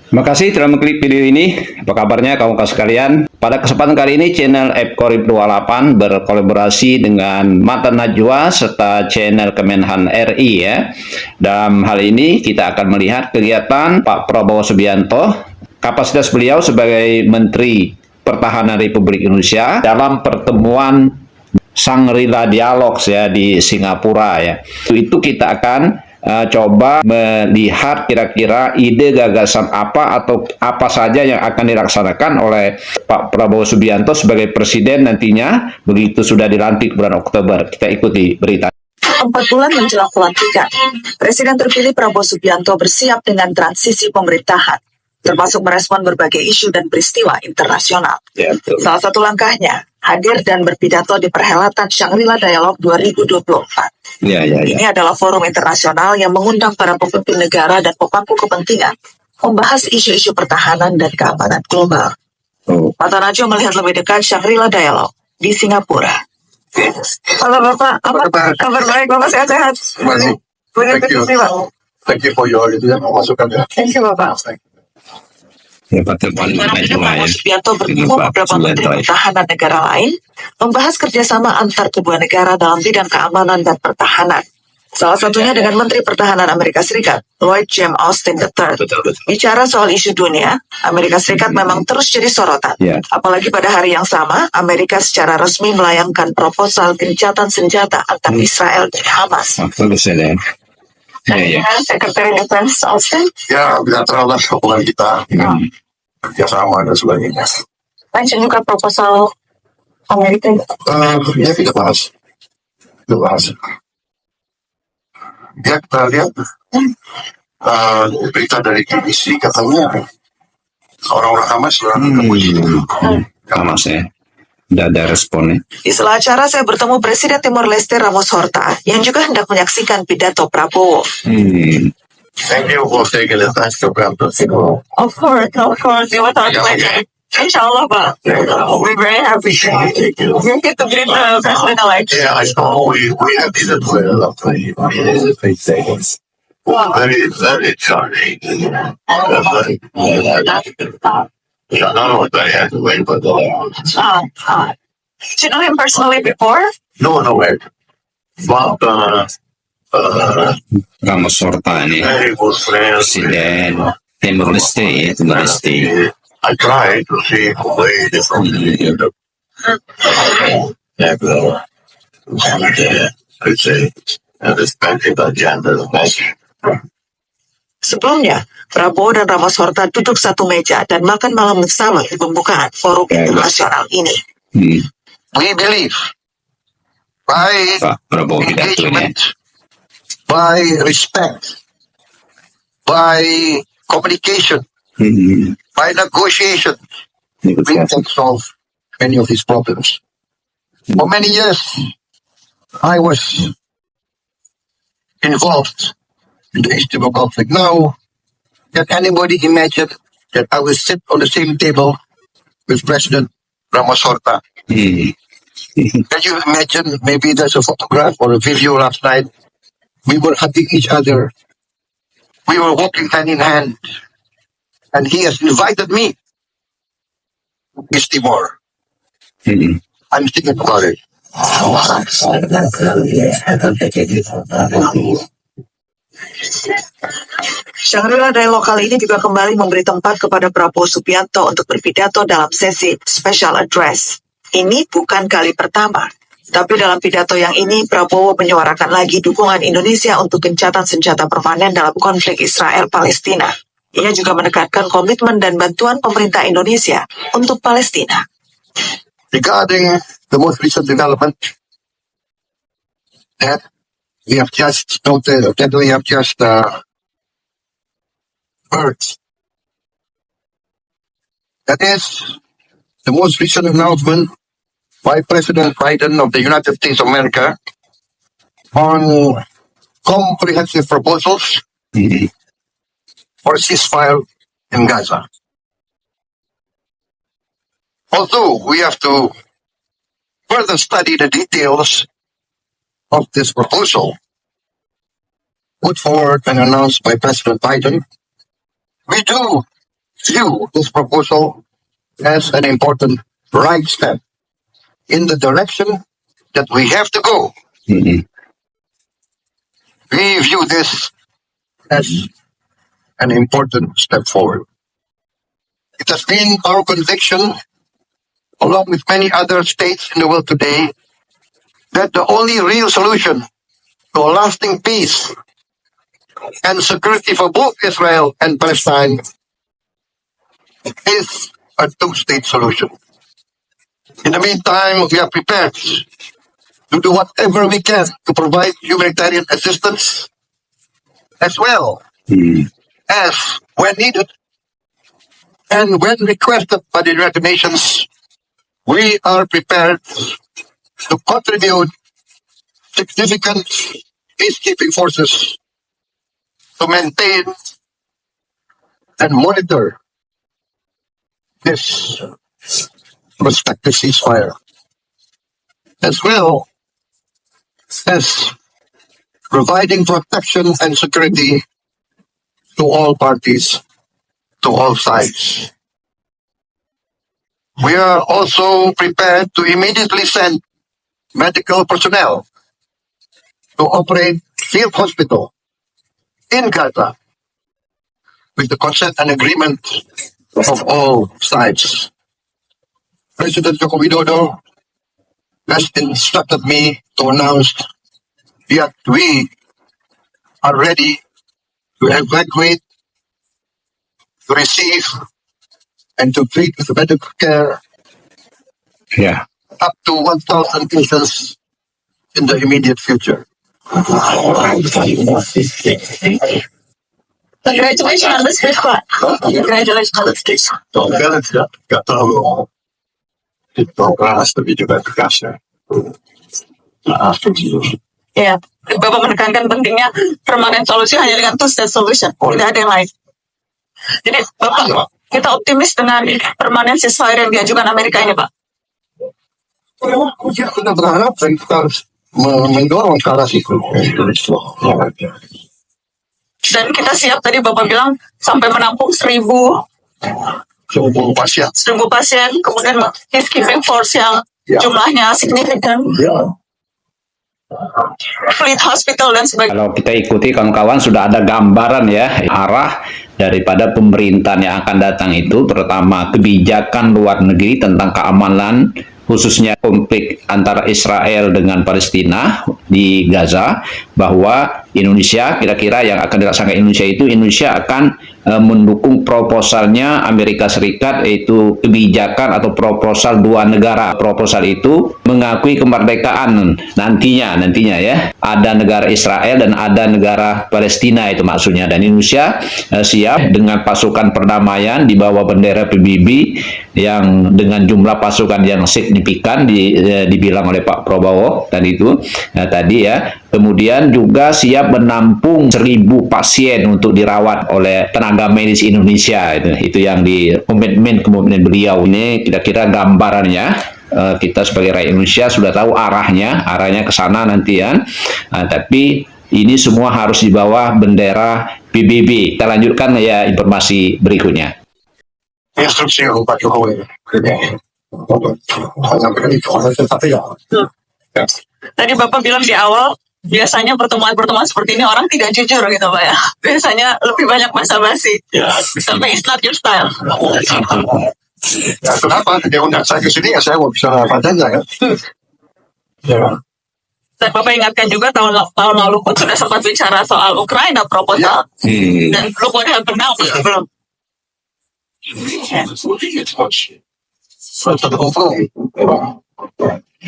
Terima kasih telah mengklik video ini. Apa kabarnya kawan-kawan sekalian? Pada kesempatan kali ini channel App Korib 28 berkolaborasi dengan Mata Najwa serta channel Kemenhan RI ya. Dalam hal ini kita akan melihat kegiatan Pak Prabowo Subianto, kapasitas beliau sebagai Menteri Pertahanan Republik Indonesia dalam pertemuan Shangri-La Dialogues ya di Singapura ya. Itu kita akan coba melihat kira-kira ide gagasan apa atau apa saja yang akan dilaksanakan oleh Pak Prabowo Subianto sebagai presiden nantinya begitu sudah dilantik bulan Oktober. Kita ikuti berita. 4 bulan menjelang pelantikan, Presiden terpilih Prabowo Subianto bersiap dengan transisi pemerintahan, termasuk merespon berbagai isu dan peristiwa internasional. Ya, salah satu langkahnya hadir dan berpidato di perhelatan Shangri-La Dialogue 2024. Ini adalah forum internasional yang mengundang para pemimpin negara dan pemangku kepentingan membahas isu-isu pertahanan dan keamanan global. Mata Najwa melihat lebih dekat Shangri-La Dialogue di Singapura. Halo Bapak, apa kabar baik? Bapak sehat-sehat? Thank you. Thank you for your masukan ya. Thank you Bapak. Ya, pertemuan Prabowo Subianto bertemu beberapa menteri pertahanan negara lain membahas kerjasama antar kedua negara dalam bidang keamanan dan pertahanan. Salah satunya dengan Menteri Pertahanan Amerika Serikat, Lloyd James Austin III. Bicara soal isu dunia, Amerika Serikat memang terus jadi sorotan. Apalagi pada hari yang sama, Amerika secara resmi melayangkan proposal gencatan senjata antar Israel dan Hamas. Sekretari Defense Austin. Ya, bilateral lah hubungan kita, kerjasama dan sebagainya. Mention juga proposal Amerika. Ya kita bahas. Ya kita lihat berita dari BBC katanya orang-orang Hamas Hamas ya. Tidak ada responnya. Di sela acara saya bertemu Presiden Timor Leste Ramos Horta yang juga hendak menyaksikan pidato Prabowo. Thank you for taking the time to come to Singapore. Of course. You will talk later. Inshallah, Pak. We're very happy. You get to meet the president-elect. Yeah, I know. We have been at a lot of things. Very, very charming. Yeah, not only that, I had to wait for the Did you know him personally before? No, wait. But, Ramos Horta ini very good friends. Presiden Timor Leste ya, Timor Leste. I try to see a way different. I say, respecting the agenda of the Sebelumnya, Prabowo dan Ramos Horta duduk satu meja dan makan malam bersama di pembukaan forum internasional ini. We believe by Pak Prabowo pidatonya. engagement, by respect, by communication, by negotiation, we can solve many of these problems. For many years, I was involved in the East Timor conflict. Now, can anybody imagine that I will sit on the same table with President Ramos Horta? Can you imagine, maybe there's a photograph or a video last night, we were hugging each other, we were walking hand in hand, and he has invited me to East Timor. I'm thinking about it. Shangri-La Dialogue kali ini juga kembali memberi tempat kepada Prabowo Subianto untuk berpidato dalam sesi special address. Ini bukan kali pertama, tapi dalam pidato yang ini Prabowo menyuarakan lagi dukungan Indonesia untuk gencatan senjata permanen dalam konflik Israel-Palestina. Ia juga menekankan komitmen dan bantuan pemerintah Indonesia untuk Palestina. Regarding the most recent development that we have just noted, that we have just heard, that is the most recent announcement by President Biden of the United States of America on comprehensive proposals for ceasefire in Gaza. Although we have to further study the details of this proposal put forward and announced by President Biden, we do view this proposal as an important right step in the direction that we have to go. Mm-mm. We view this as an important step forward. It has been our conviction, along with many other states in the world today, that the only real solution to a lasting peace and security for both Israel and Palestine is a two-state solution. In the meantime, we are prepared to do whatever we can to provide humanitarian assistance as well as when needed and when requested by the United Nations, we are prepared to contribute significant peacekeeping forces to maintain and monitor this prospective ceasefire, as well as providing protection and security to all parties, to all sides. We are also prepared to immediately send medical personnel to operate field hospital in Gaza with the consent and agreement of all sides. President Joko Widodo has instructed me to announce that we are ready to evacuate, to receive, and to treat with medical care Ya. up to 1,000 patients in the immediate future. Congratulations on this Pak. Congratulations on this case. Gak tahu itu keras tapi juga tegas ya. Ya, Bapak menekankan pentingnya permanent solution hanya dengan two-state solution, tidak ada yang lain. Jadi Bapak, kita optimis dengan permanent ceasefire yang diajukan Amerika ini, Pak. Ya, kita berharap dan kita harus mendorong ke arah situ. Dan kita siap, tadi Bapak bilang sampai menampung 1.000 pasien, kemudian peacekeeping force yang jumlahnya signifikan, fleet hospital dan sebagainya. Kalau kita ikuti kawan-kawan sudah ada gambaran ya arah daripada pemerintahan yang akan datang itu, terutama kebijakan luar negeri tentang keamanan khususnya konflik antara Israel dengan Palestina di Gaza, bahwa Indonesia kira-kira yang akan dilaksanakan Indonesia akan mendukung proposalnya Amerika Serikat, yaitu kebijakan atau proposal dua negara. Proposal itu mengakui kemerdekaan nantinya ya, ada negara Israel dan ada negara Palestina, itu maksudnya. Dan Indonesia siap dengan pasukan perdamaian di bawah bendera PBB yang dengan jumlah pasukan yang signifikan dibilang oleh Pak Prabowo tadi itu tadi ya. Kemudian juga siap menampung 1.000 pasien untuk dirawat oleh tenaga medis Indonesia. Itu yang di komitmen beliau. Ini kira-kira gambarannya. Kita sebagai rakyat Indonesia sudah tahu arahnya ke sana nanti ya. Tapi ini semua harus di bawah bendera PBB. Kita lanjutkan ya informasi berikutnya. Instruksi Pak Jokowi. Tadi Bapak bilang di awal, biasanya pertemuan-pertemuan seperti ini orang tidak jujur gitu Pak ya. Biasanya lebih banyak basa-basi. Sampai it's not your style. Ya, kenapa? Dia undang saya ke sini ya saya mau bicara padanya ya. Dan Bapak ingatkan juga tahun lalu pun sudah sempat bicara soal Ukraina proposal. Dan belum ada yang pernah belum.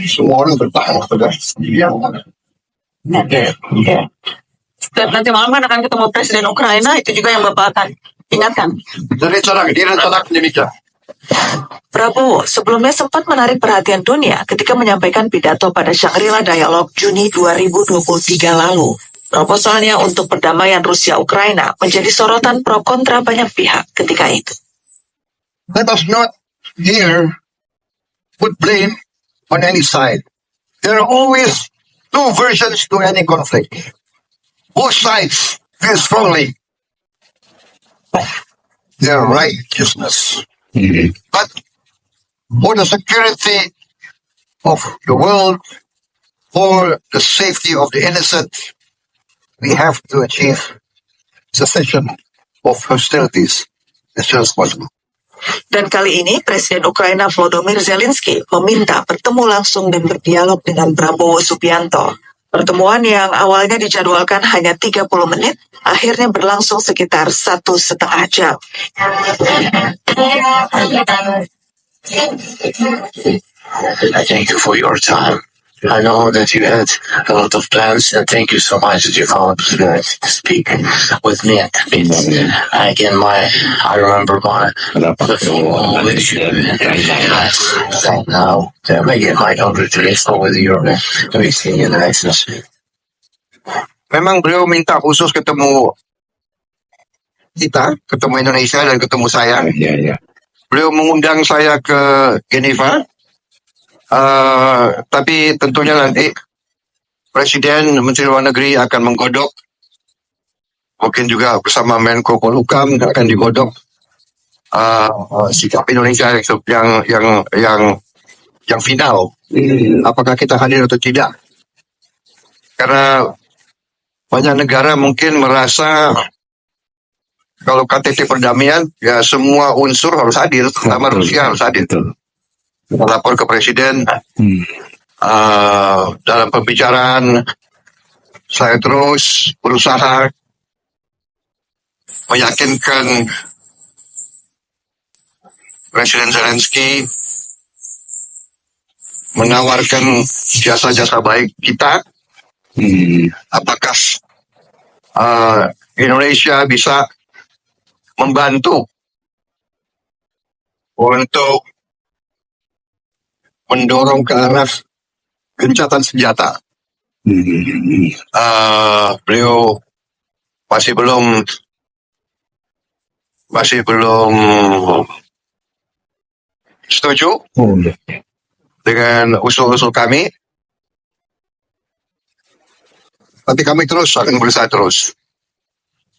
Semua orang bertahan pada sendirian. Dan nanti malam kan akan ketemu Presiden Ukraina, itu juga yang Bapak akan ingatkan. Direncanakan demikian. Prabowo sebelumnya sempat menarik perhatian dunia ketika menyampaikan pidato pada Shangri-La Dialogue Juni 2023 lalu. Proposalnya untuk perdamaian Rusia-Ukraina menjadi sorotan pro kontra banyak pihak ketika itu. Let us not here put blame on any side. There are always two versions to any conflict. Both sides feel strongly their righteousness. But for the security of the world, for the safety of the innocent, we have to achieve cessation of hostilities as soon as possible. Dan kali ini Presiden Ukraina Volodymyr Zelensky meminta bertemu langsung dan berdialog dengan Prabowo Subianto. Pertemuan yang awalnya dijadwalkan hanya 30 menit, akhirnya berlangsung sekitar 1,5 jam. I thank you for your time. I know that you had a lot of plans, and thank you so much that you found the opportunity to speak with me at the meet. Again, I remember the phone with you, and right now, again, my congratulations with your amazing elections. Memang beliau minta khusus ketemu kita, ketemu Indonesia dan ketemu saya. Beliau mengundang saya ke Geneva, tapi tentunya nanti Presiden Menteri Luar Negeri akan menggodok, mungkin juga bersama Menko Polhukam akan digodok sikap Indonesia yang final. Apakah kita hadir atau tidak? Karena banyak negara mungkin merasa kalau KTT perdamaian, ya semua unsur harus hadir, terutama Rusia harus hadir. Melapor ke Presiden, dalam pembicaraan, saya terus berusaha meyakinkan Presiden Zelensky menawarkan jasa-jasa baik kita. Apakah Indonesia bisa membantu untuk mendorong ke arah gencatan senjata. Beliau masih belum setuju dengan usul-usul kami, tapi kami terus akan berusaha terus.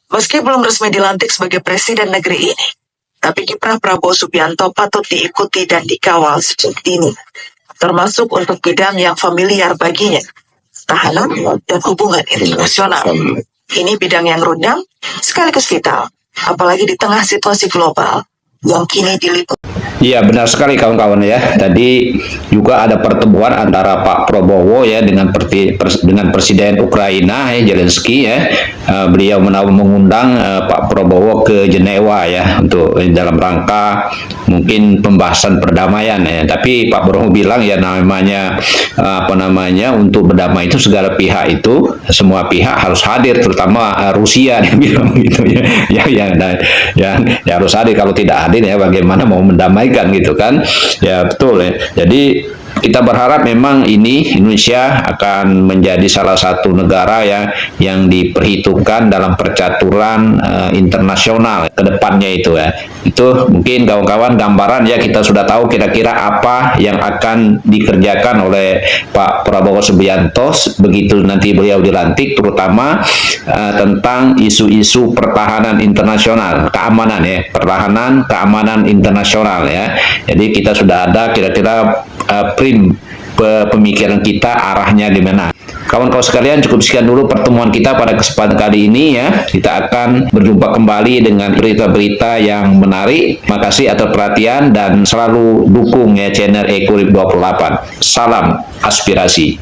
Meski belum resmi dilantik sebagai presiden negeri ini, tapi kiprah Prabowo Subianto patut diikuti dan dikawal sejak dini, termasuk untuk bidang yang familiar baginya, tahanan dan hubungan internasional. Ini bidang yang rundam sekaligus vital, apalagi di tengah situasi global yang kini diliputi. Iya, benar sekali kawan-kawan ya. Tadi juga ada pertemuan antara Pak Prabowo ya dengan Presiden Ukraina Zelensky ya. Beliau mengundang Pak Prabowo ke Jenewa ya untuk dalam rangka mungkin pembahasan perdamaian ya. Tapi Pak Prabowo bilang ya namanya untuk berdamai itu segala pihak itu semua pihak harus hadir, terutama Rusia dia bilang gitu ya. Ya harus hadir, kalau tidak hadir ya bagaimana mau mendamaikan gitu kan. Ya betul ya. Jadi kita berharap memang ini Indonesia akan menjadi salah satu negara yang diperhitungkan dalam percaturan internasional ke depannya itu ya. Itu mungkin kawan-kawan gambaran ya, kita sudah tahu kira-kira apa yang akan dikerjakan oleh Pak Prabowo Subianto begitu nanti beliau dilantik, terutama tentang isu-isu pertahanan internasional, keamanan ya, pertahanan keamanan internasional ya. Jadi kita sudah ada kira-kira pemikiran kita arahnya di mana. Kawan-kawan sekalian, cukup sekian dulu pertemuan kita pada kesempatan kali ini ya. Kita akan berjumpa kembali dengan berita-berita yang menarik. Terima kasih atas perhatian dan selalu dukung ya channel Ekorip 28. Salam aspirasi.